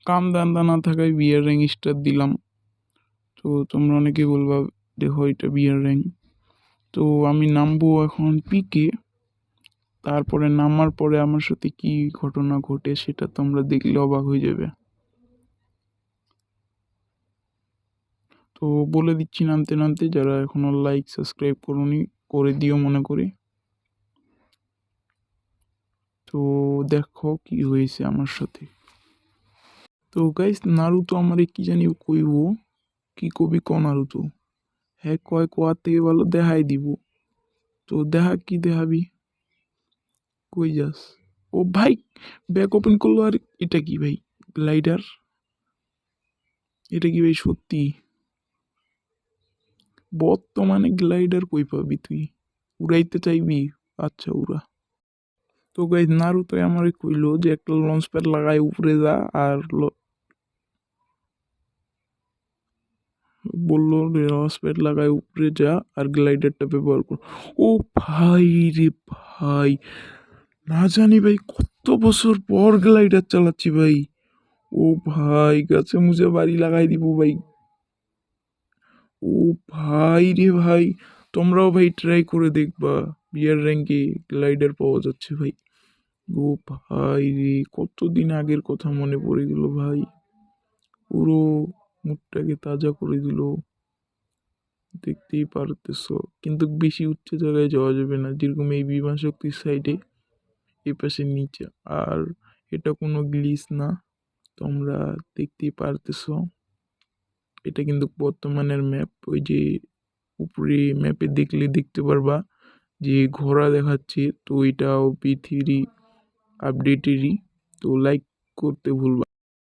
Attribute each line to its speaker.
Speaker 1: কাম ধান্দা না থাকায় বিয়ার র্যাঙ্ক স্টার দিলাম। তো তোমরা অনেকে বলবা দেখো এটা বিয়ার র্যাঙ্ক। তো আমি নামবো এখন পিকে। তারপরে নামার পরে আমার সাথে কি ঘটনা ঘটে সেটা তোমরা দেখলে অবাক হয়ে যাবে। তো বলে দিচ্ছি নামতে নামতে, যারা এখনো লাইক সাবস্ক্রাইব করোনি করে দিও মনে করি। তো দেখো কি হয়েছে আমার সাথে। তো গাইস নারুতো আমারে কি জানি কইব, কি কবি ক নারুতো, হ্যাঁ কয় কোয়ার থেকে ভালো দেখাই দিব। তো দেখা কি দেখাবি, কই যাস? ও ভাই ব্যাক ওপেন করলো, আর এটা কি ভাই গ্লাইডার? এটা কি ভাই সত্যি? বর্তমানে গ্লাইডার কই পাবি তুই? উড়াইতে চাইবি? আচ্ছা উড়া। তো গাইস নারুতো আমারে কইলো যে একটা লঞ্চ প্যাড লাগাই উপরে যা, আর বললো লঞ্চ প্যাড লাগাই উপরে যা আর গ্লাইডারটা ব্যবহার কর। ও ভাই রে ভাই, না জানি ভাই কত বছর পর গ্লাইডার চালাচ্ছি ভাই। ও ভাই গাছে মুছে বাড়ি লাগাই দিব ভাই। ও ভাই রে ভাই, তোমরাও ভাই ট্রাই করে দেখবা, বিয়ার র্যাঙ্কে গ্লাইডার পাওয়া যাচ্ছে ভাই। ও ভাই রে, কতদিন আগের কথা মনে পড়ে গেল ভাই, পুরো মুডটাকে তাজা করে দিল। দেখতেই পারতেছো, কিন্তু বেশি উচ্চ জায়গায় যাওয়া যাবে না, যেরকম এই বিমান শক্তির সাইডে এই পাশে নিচে। আর এটা কোনো গ্লিচ না, তোমরা দেখতেই পারতেছো। এটা কিন্তু বর্তমানের ম্যাপ, ওই যে উপরে ম্যাপে দেখলে দেখতে পারবা যে ঘোড়া দেখাচ্ছে, তো এটাও পৃথিবী আপডেটেরই। তো লাইক করতে ভুলবা।